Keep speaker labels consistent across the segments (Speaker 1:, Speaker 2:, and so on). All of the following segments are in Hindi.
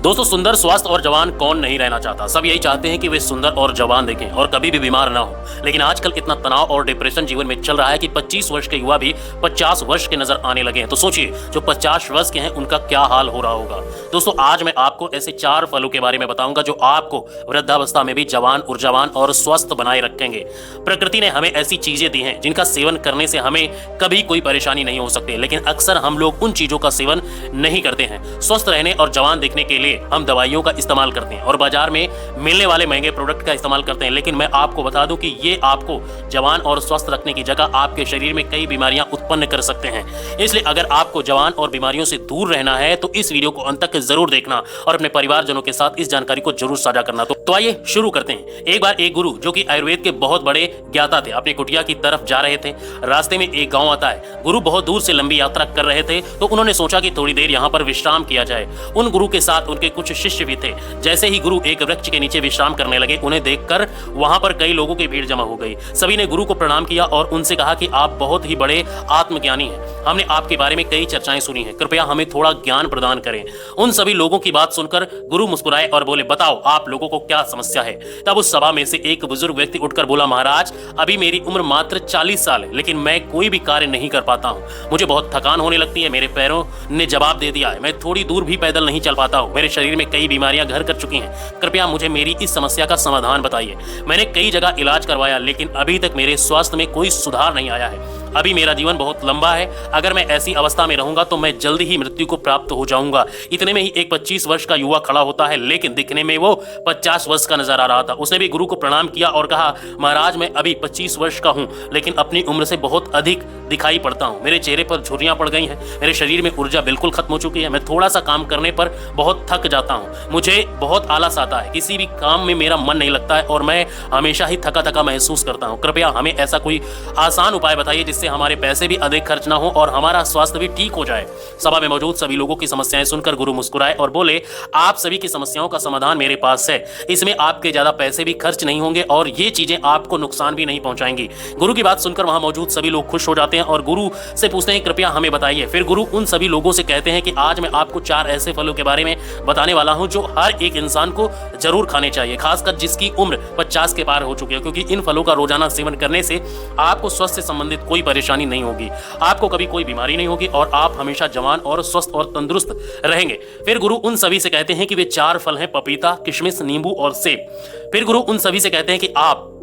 Speaker 1: दोस्तों, सुंदर, स्वस्थ और जवान कौन नहीं रहना चाहता। सब यही चाहते हैं कि वे सुंदर और जवान दिखें और कभी भी बीमार ना हो। लेकिन आजकल इतना तनाव और डिप्रेशन जीवन में चल रहा है कि 25 वर्ष के युवा भी 50 वर्ष के नजर आने लगे हैं। तो सोचिए, जो 50 वर्ष के हैं उनका क्या हाल हो रहा होगा। दोस्तों, आज मैं आपको ऐसे 4 फलों के बारे में बताऊंगा जो आपको वृद्धावस्था में भी जवान, ऊर्जावान और स्वस्थ बनाए रखेंगे। प्रकृति ने हमें ऐसी चीजें दी हैं जिनका सेवन करने से हमें कभी कोई परेशानी नहीं हो सकती, लेकिन अक्सर हम लोग उन चीजों का सेवन नहीं करते हैं। स्वस्थ रहने और जवान दिखने के लिए हम दवाइयों का इस्तेमाल करते हैं और बाजार में मिलने वाले महंगे प्रोडक्ट का इस्तेमाल करते हैं। लेकिन मैं आपको बता दूं कि ये आपको जवान और स्वस्थ रखने की जगह आपके शरीर में कई बीमारियां उत्पन्न कर सकते हैं। इसलिए अगर आपको जवान और बीमारियों से दूर रहना है तो इस वीडियो को अंत तक जरूर देखना और अपने परिवारजनों के साथ इस जानकारी को जरूर साझा करना। तो आइए शुरू करते हैं। एक बार एक गुरु जो कि आयुर्वेद के बहुत बड़े ज्ञाता थे, अपनी कुटिया की तरफ जा रहे थे। रास्ते में एक गांव आता है। गुरु बहुत दूर से लंबी यात्रा कर रहे थे, तो उन्होंने सोचा कि थोड़ी देर यहाँ पर विश्राम किया जाए। उन गुरु के साथ उनके कुछ शिष्य भी थे। जैसे ही गुरु एक वृक्ष के नीचे विश्राम करने लगे, उन्हें देखकर वहां पर कई लोगों की भीड़ जमा हो गई। सभी ने गुरु को प्रणाम किया और उनसे कहा कि आप बहुत ही बड़े आत्मज्ञानी हैं। हमने आपके बारे में कई चर्चाएं सुनी हैं, कृपया हमें थोड़ा ज्ञान प्रदान करें। उन सभी लोगों की बात सुनकर गुरु मुस्कुराए और बोले, बताओ आप लोगों को क्या समस्या है। तब उस सभा में से एक बुजुर्ग व्यक्ति उठकर बोला, महाराज, अभी मेरी उम्र मात्र 40 साल है, लेकिन मैं कोई भी कार्य नहीं कर पाता हूँ। मुझे बहुत थकान होने लगती है। मेरे पैरों ने जवाब दे दिया है। मैं थोड़ी दूर भी पैदल नहीं चल पाता हूँ। मेरे शरीर में कई बीमारियां घर कर चुकी हैं। कृपया मुझे मेरी इस समस्या का समाधान बताइए। मैंने कई जगह इलाज करवाया, लेकिन अभी तक मेरे स्वास्थ्य में कोई सुधार नहीं आया है। अभी मेरा जीवन बहुत लंबा है। अगर मैं ऐसी अवस्था में रहूंगा तो मैं जल्दी ही मृत्यु को प्राप्त हो जाऊंगा। इतने में ही एक 25 वर्ष का युवा खड़ा होता है, लेकिन दिखने में वो 50 वर्ष का नजर आ रहा था। उसने भी गुरु को प्रणाम किया और कहा, महाराज, मैं अभी 25 वर्ष का हूं, लेकिन अपनी उम्र से बहुत अधिक दिखाई पड़ता हूं। मेरे चेहरे पर झुर्रियां पड़ गई हैं। मेरे शरीर में ऊर्जा बिल्कुल खत्म हो चुकी है। मैं थोड़ा सा काम करने पर बहुत थक जाता हूं। मुझे बहुत आलस आता है। किसी भी काम में मेरा मन नहीं लगता है और मैं हमेशा ही थका थका महसूस करता हूं। कृपया हमें ऐसा कोई आसान उपाय बताइए जिससे हमारे पैसे भी अधिक खर्च ना हो और हमारा स्वास्थ्य भी ठीक हो जाए। सभा में मौजूद सभी लोगों की समस्याएं सुनकर गुरु मुस्कुराए और बोले, आप सभी की समस्याओं का समाधान मेरे पास है। इसमें आपके ज्यादा पैसे भी खर्च नहीं होंगे और ये चीजें आपको नुकसान भी नहीं पहुंचाएंगी। गुरु की बात सुनकर वहां मौजूद सभी लोग खुश हो जाते हैं और गुरु से पूछते हैं, कृपया हमें बताइए। फिर गुरु उन सभी लोगों से कहते हैं कि आज मैं आपको 4 ऐसे फलों के बारे में बताने वाला हूं जो हर एक इंसान को जरूर खाने चाहिए, खासकर जिसकी उम्र 50 के पार हो चुकी है, क्योंकि इन फलों का रोजाना सेवन करने से आपको स्वास्थ्य से संबंधित कोई परेशानी नहीं होगी। आपको कभी कोई बीमारी नहीं होगी और आप हमेशा जवान और स्वस्थ और तंदुरुस्त रहेंगे। फिर गुरु उन सभी से कहते हैं कि वे 4 फल हैं, पपीता, किशमिश, नींबू और सेब। फिर गुरु उन सभी से कहते हैं कि अब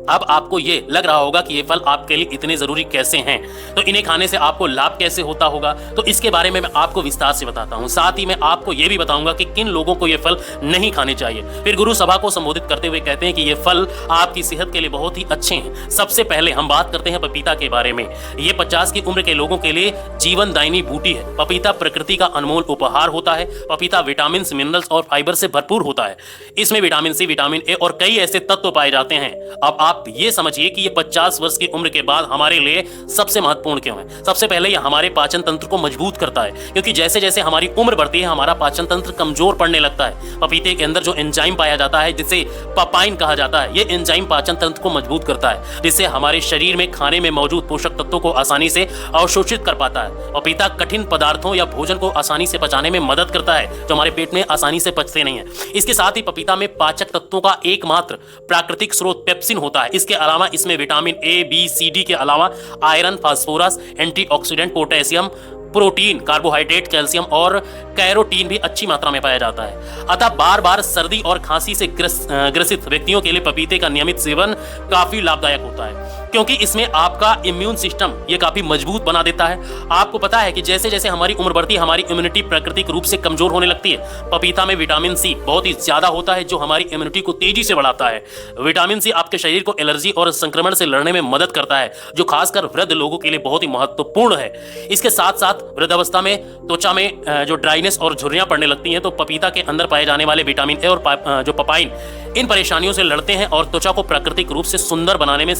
Speaker 1: आपको ये लग रहा होगा कि ये फल आपके लिए इतने जरूरी कैसे हैं, तो इन्हें खाने से आपको लाभ कैसे होता होगा, तो इसके बारे में मैं आपको विस्तार से बताता हूं। साथ ही मैं आपको ये भी बताऊंगा कि किन लोगों को ये फल नहीं खाने चाहिए। फिर गुरु सभा को संबोधित करते हुए कहते हैं कि ये फल आपकी सेहत के लिए बहुत ही अच्छे हैं। सबसे पहले हम बात करते हैं पपीता के बारे में। ये 50 की उम्र के लोगों के लिए जीवनदायिनी बूटी है। पपीता प्रकृति का अनमोल उपहार होता है। पपीता विटामिन, मिनरल्स और फाइबर से भरपूर होता है। इसमें विटामिन सी, विटामिन ए और कई ऐसे तत्व पाए जाते हैं। अब आप ये समझिए कि ये 50 वर्ष की उम्र के बाद हमारे लिए सबसे महत्वपूर्ण क्यों है। सबसे पहले ये हमारे पाचन तंत्र को मजबूत करता है, क्योंकि जैसे जैसे हमारी उम्र बढ़ती है हमारा पाचन तंत्र कमजोर पड़ने लगता है। पपीते के अंदर जो एंजाइम पाया जाता है, जिसे पपाइन कहा जाता है, ये एंजाइम पाचन तंत्र को मजबूत करता है, जिससे हमारे शरीर में खाने में मौजूद पोषक तत्वों को आसानी से अवशोषित कर पाता है। पपीता कठिन पदार्थों या भोजन को आसानी से पचाने में मदद करता है, जो हमारे पेट में आसानी से पचते नहीं है। इसके साथ ही पपीता में पाचक तत्वों का एकमात्र प्राकृतिक स्रोत पेप्सिन होता है। इसके अलावा इसमें vitamin A, B, C, D के अलावा iron, phosphorus, antioxidant, potassium, protein, carbohydrate, calcium और कैरोटीन भी अच्छी मात्रा में पाया जाता है। अतः बार बार सर्दी और खांसी से ग्रसित व्यक्तियों के लिए पपीते का नियमित सेवन काफी लाभदायक होता है, क्योंकि इसमें आपका इम्यून सिस्टम ये काफी मजबूत बना देता है। आपको पता है कि जैसे जैसे हमारी उम्र बढ़ती है हमारी इम्यूनिटी प्राकृतिक रूप से कमजोर होने लगती है। पपीता में विटामिन सी बहुत ही ज्यादा होता है, जो हमारी इम्यूनिटी को तेजी से बढ़ाता है। विटामिन सी आपके शरीर को एलर्जी और संक्रमण से लड़ने में मदद करता है, जो खासकर वृद्ध लोगों के लिए बहुत ही महत्वपूर्ण है। इसके साथ साथ वृद्धावस्था में त्वचा में जो ड्राइनेस और झुर्रियां पड़ने लगती हैं, तो पपीता के अंदर पाए जाने वाले विटामिन ए और जो पपाइन इन परेशानियों से लड़ते हैं और त्वचा को प्राकृतिक रूप से सुंदर बनाने में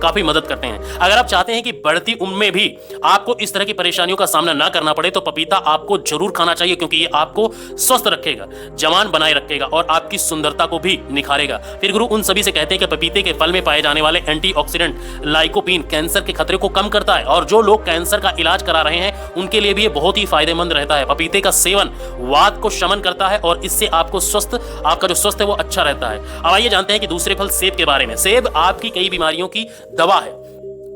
Speaker 1: काफी मदद करते हैं। अगर आप चाहते हैं कि बढ़ती उम्र में भी आपको इस तरह की परेशानियों का सामना ना करना पड़े तो पपीता आपको जरूर खाना चाहिए, क्योंकि ये आपको स्वस्थ रखेगा, जवान बनाए रखेगा और आपकी सुंदरता को भी निखारेगा। फिर गुरु उन सभी से कहते हैं कि पपीते के फल में पाए जाने वाले एंटीऑक्सीडेंट लाइकोपीन कैंसर के खतरे को कम करता है, और जो लोग कैंसर का इलाज करा रहे हैं उनके लिए भी ये बहुत ही फायदेमंद रहता है। पपीते का सेवन वात को शमन करता है और इससे आपको आपका जो स्वस्थ है वो अच्छा रहता है। अब आइए जानते हैं कि दूसरे फल सेब के बारे में। सेब आपकी कई बीमारियों की दवा है।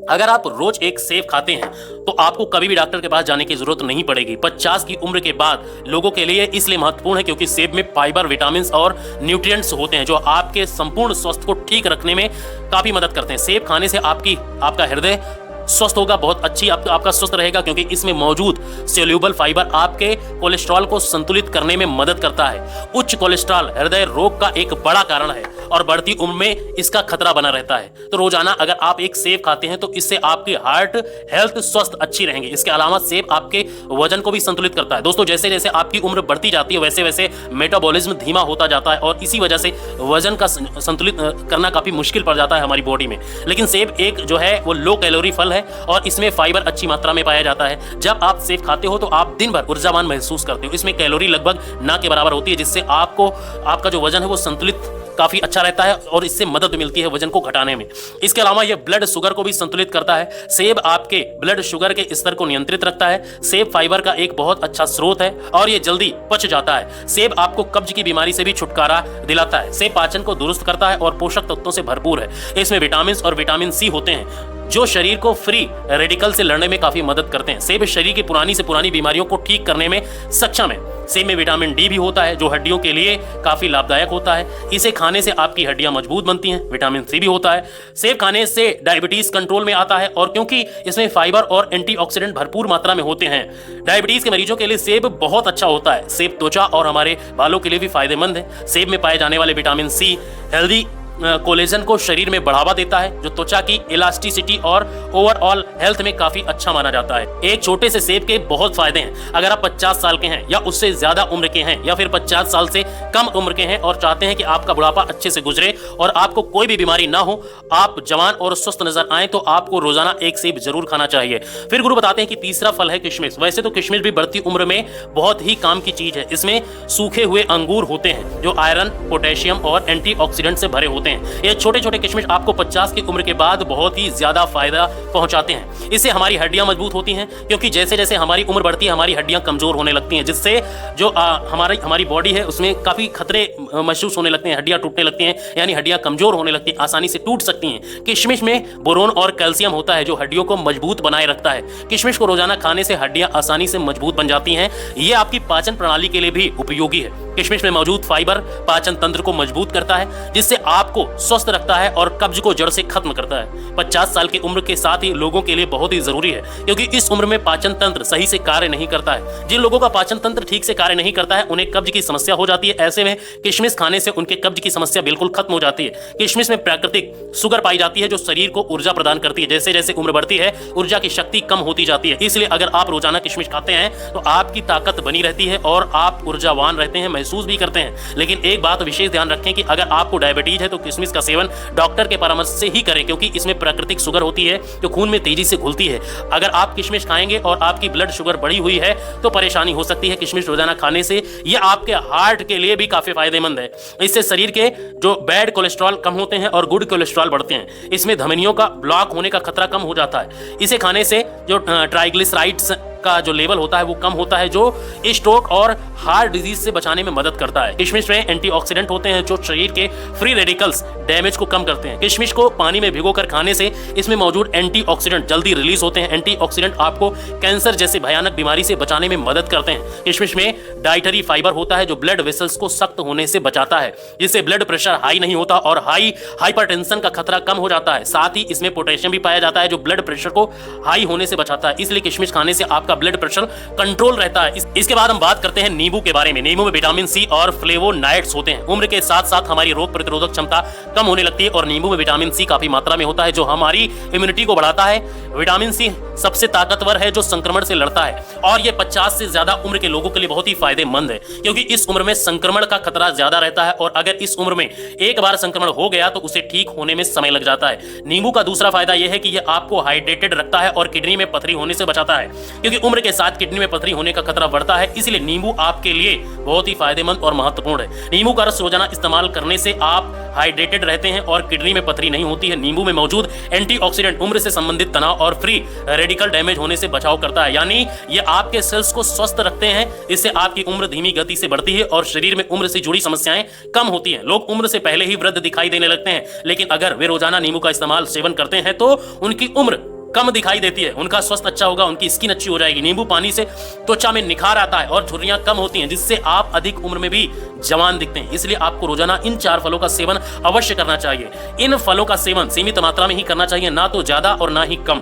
Speaker 1: अगर आप रोज एक सेब खाते हैं तो आपको कभी भी डॉक्टर के पास जाने की जरूरत नहीं पड़ेगी। 50 की उम्र के बाद लोगों के लिए इसलिए महत्वपूर्ण है क्योंकि सेब में फाइबर, विटामिन और न्यूट्रिएंट्स होते हैं जो आपके संपूर्ण स्वास्थ्य को ठीक रखने में काफी मदद करते हैं। सेब खाने से आपका हृदय स्वस्थ होगा, बहुत अच्छी आपका स्वस्थ रहेगा, क्योंकि इसमें मौजूद सोल्यूबल फाइबर आपके कोलेस्ट्रॉल को संतुलित करने में मदद करता है। उच्च कोलेस्ट्रॉल हृदय रोग का एक बड़ा कारण है और बढ़ती उम्र में इसका खतरा बना रहता है। तो रोजाना अगर आप एक सेब खाते हैं तो इससे आपकी हार्ट हेल्थ स्वस्थ अच्छी रहेंगी। इसके अलावा सेब आपके वजन को भी संतुलित करता है। दोस्तों, जैसे जैसे आपकी उम्र बढ़ती जाती है वैसे वैसे मेटाबॉलिज्म धीमा होता जाता है और इसी वजह से वजन का संतुलित करना काफी मुश्किल पड़ जाता है हमारी बॉडी में। लेकिन सेब एक जो है वो लो कैलोरी फल है और इसमें फाइबर अच्छी मात्रा में पाया जाता है। जब आप सेब खाते हो तो आप दिन भर ऊर्जावान महसूस करते हो। इसमें कैलोरी लगभग ना के बराबर होती है, जिससे आपका जो वजन है वो संतुलित काफी अच्छा रहता है और इससे मदद मिलती है वजन को घटाने में। इसके अलावा यह ब्लड शुगर को भी संतुलित करता है। सेब आपके ब्लड शुगर के स्तर को नियंत्रित रखता है। सेब फाइबर का एक बहुत अच्छा स्रोत है और यह जल्दी पच जाता है। सेब आपको कब्ज की बीमारी से भी छुटकारा दिलाता है। सेब पाचन को दुरुस्त करता है और पोषक तत्वों से भरपूर है। इसमें विटामिन और विटामिन सी होते हैं जो शरीर को फ्री रेडिकल से लड़ने में काफी मदद करते हैं। सेब शरीर की पुरानी से पुरानी बीमारियों को ठीक करने में सक्षम है। सेब में विटामिन डी भी होता है जो हड्डियों के लिए काफी लाभदायक होता है। इसे खाने से आपकी हड्डियां मजबूत बनती हैं। विटामिन सी भी होता है। सेब खाने से डायबिटीज कंट्रोल में आता है और क्योंकि इसमें फाइबर और एंटीऑक्सीडेंट भरपूर मात्रा में होते हैं, डायबिटीज के मरीजों के लिए सेब बहुत अच्छा होता है। सेब त्वचा और हमारे बालों के लिए भी फायदेमंद है। सेब में पाए जाने वाले विटामिन सी हेल्दी कोलेजन को शरीर में बढ़ावा देता है जो त्वचा की इलास्टिसिटी और ओवरऑल हेल्थ में काफी अच्छा माना जाता है। एक छोटे से सेब के बहुत फायदे हैं। अगर आप 50 साल के हैं या उससे ज्यादा उम्र के हैं या फिर 50 साल से कम उम्र के हैं और चाहते हैं कि आपका बुढ़ापा अच्छे से गुजरे और आपको कोई भी बीमारी ना हो, आप जवान और स्वस्थ नजर आए, तो आपको रोजाना एक सेब जरूर खाना चाहिए। फिर गुरु बताते हैं कि तीसरा फल है किशमिश। वैसे तो किशमिश भी बढ़ती उम्र में बहुत ही काम की चीज है। इसमें सूखे हुए अंगूर होते हैं जो आयरन, पोटेशियम और एंटीऑक्सीडेंट से भरे होते हैं। ये छोटे छोटे किशमिश आपको 50 की उम्र के बाद बहुत ही ज्यादा फायदा पहुंचाते हैं। इससे हमारी हड्डियां मजबूत होती हैं क्योंकि जैसे जैसे हमारी उम्र बढ़ती है हमारी हड्डियां कमजोर होने लगती हैं, जिससे जो हमारी बॉडी है उसमें काफी खतरे महसूस होने लगते हैं। हड्डियां टूटने लगती हैं, यानी हड्डियां कमजोर होने लगती हैं, आसानी से टूट सकती हैं। किशमिश में बोरोन और कैल्शियम होता है जो हड्डियों को मजबूत बनाए रखता है। किशमिश को रोजाना खाने से हड्डियां आसानी से मजबूत बन जाती हैं। ये आपकी पाचन प्रणाली के लिए भी उपयोगी है। किशमिश में मौजूद फाइबर पाचन तंत्र को मजबूत करता है जिससे आपको स्वस्थ रखता है और कब्ज को जड़ से खत्म करता है। 50 साल की उम्र के साथ ही लोगों के लिए बहुत ही जरूरी है क्योंकि इस उम्र में पाचन तंत्र सही से कार्य नहीं करता है। जिन लोगों का पाचन तंत्र ठीक से कार्य नहीं करता है उन्हें कब्ज की समस्या हो जाती है। ऐसे में किशमिश खाने से उनके कब्ज की समस्या बिल्कुल खत्म हो जाती है। किशमिश में प्राकृतिक शुगर पाई जाती है जो शरीर को ऊर्जा प्रदान करती है। जैसे जैसे उम्र बढ़ती है ऊर्जा की शक्ति कम होती जाती है। इसलिए अगर आप रोजाना किशमिश खाते हैं तो आपकी ताकत बनी रहती है और आप ऊर्जावान रहते हैं, महसूस भी करते हैं। लेकिन एक बात विशेष ध्यान रखें कि अगर आपको डायबिटीज है तो किशमिश का सेवन डॉक्टर के परामर्श से ही करें क्योंकि इसमें प्राकृतिक शुगर होती है जो खून में तेजी से घुलती है। अगर आप किशमिश खाएंगे और आपकी ब्लड शुगर बढ़ी हुई है तो परेशानी हो सकती है। किशमिश रोजाना खाने से यह आपके हार्ट के लिए भी काफी फायदेमंद है। इससे शरीर के जो बैड कोलेस्ट्रॉल कम होते हैं और गुड कोलेस्ट्रॉल बढ़ते हैं। इसमें धमनियों का ब्लॉक होने का खतरा कम हो जाता है। इसे खाने से जो ट्राइग्लिसराइड्स का जो लेवल होता है वो कम होता है जो स्ट्रोक और हार्ट डिजीज से बचाने में मदद करता है। किशमिश में एंटीऑक्सीडेंट होते हैं जो शरीर के फ्री रेडिकल्स डैमेज को कम करते हैं। किशमिश को पानी में भिगोकर खाने से इसमें मौजूद एंटीऑक्सीडेंट जल्दी रिलीज होते हैं। एंटीऑक्सीडेंट आपको कैंसर जैसे भयानक बीमारी से बचाने में मदद करते हैं। किशमिश में डाइटरी फाइबर होता है जो ब्लड वेसल्स को सख्त होने से बचाता है, जिससे ब्लड प्रेशर हाई नहीं होता और हाइपरटेंशन का खतरा कम हो जाता है। साथ ही इसमें पोटेशियम भी पाया जाता है जो ब्लड प्रेशर को हाई होने से बचाता है। इसलिए किशमिश खाने से आपका ब्लड प्रेशर कंट्रोल रहता है। इसके बाद हम बात करते हैं नींबू के बारे में। नींबू में विटामिन सी और फ्लेवोनाइड्स होते हैं। उम्र के साथ साथ हमारी रोग प्रतिरोधक क्षमता कम होने लगती है और नींबू में विटामिन सी काफी मात्रा में होता है जो हमारी इम्यूनिटी को बढ़ाता है। विटामिन सी सबसे ताकतवर है जो संक्रमण से लड़ता है और ये 50 से ज्यादा उम्र के लोगों के लिए बहुत ही फायदेमंद है क्योंकि इस उम्र में संक्रमण का खतरा ज्यादा रहता है और अगर इस उम्र में एक बार संक्रमण हो गया तो उसे ठीक होने में समय लग जाता है। नींबू का दूसरा फायदा यह है कि यह आपको हाइड्रेटेड रखता है और किडनी में पथरी होने से बचाता है क्योंकि उम्र के साथ किडनी में पथरी होने का खतरा बढ़ता है। इसलिए नींबू आपके लिए बहुत ही फायदेमंद और महत्वपूर्ण है। नींबू का रस रोजाना इस्तेमाल करने से आप हाइड्रेटेड रहते हैं और किडनी में पथरी नहीं होती है। नींबू में मौजूद एंटीऑक्सीडेंट उम्र से संबंधित तनाव और फ्री रेडिकल डैमेज होने से बचाव करता है, यानी ये आपके सेल्स को स्वस्थ रखते हैं। इससे आपकी उम्र धीमी गति से बढ़ती है और शरीर में उम्र से जुड़ी समस्याएं कम होती हैं। लोग उम्र से पहले ही वृद्ध दिखाई देने लगते हैं, लेकिन अगर वे रोजाना नींबू का इस्तेमाल सेवन करते हैं तो उनकी उम्र कम दिखाई देती है, उनका स्वास्थ्य अच्छा होगा, उनकी स्किन अच्छी हो जाएगी। नींबू पानी से त्वचा में निखार आता है और झुर्रियां कम होती हैं जिससे आप अधिक उम्र में भी जवान दिखते हैं। इसलिए आपको रोजाना इन 4 फलों का सेवन अवश्य करना चाहिए। इन फलों का सेवन सीमित मात्रा में ही करना चाहिए, ना तो ज्यादा और ना ही कम।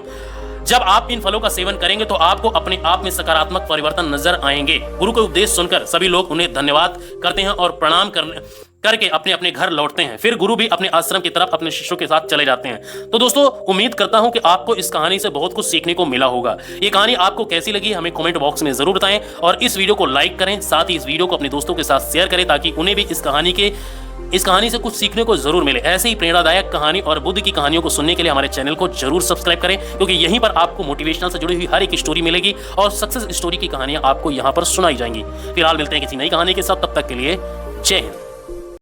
Speaker 1: जब आप इन फलों का सेवन करेंगे तो आपको अपने आप में सकारात्मक परिवर्तन नजर आएंगे। गुरु के उपदेश सुनकर सभी लोग उन्हें धन्यवाद करते हैं और प्रणाम करके अपने अपने घर लौटते हैं। फिर गुरु भी अपने आश्रम की तरफ अपने शिष्यों के साथ चले जाते हैं। तो दोस्तों, उम्मीद करता हूं कि आपको इस कहानी से बहुत कुछ सीखने को मिला होगा। ये कहानी आपको कैसी लगी हमें कमेंट बॉक्स में जरूर बताएं और इस वीडियो को लाइक करें, साथ ही इस वीडियो को अपने दोस्तों के साथ शेयर करें ताकि उन्हें भी इस कहानी से कुछ सीखने को जरूर मिले। ऐसे ही प्रेरणादायक कहानी और बुद्ध की कहानियों को सुनने के लिए हमारे चैनल को जरूर सब्सक्राइब करें क्योंकि यहीं पर आपको मोटिवेशनल से जुड़ी हुई हर एक स्टोरी मिलेगी और सक्सेस स्टोरी की कहानियां आपको यहां पर सुनाई जाएंगी। फिलहाल मिलते हैं किसी नई कहानी के साथ, तब तक के लिए जय हिंद।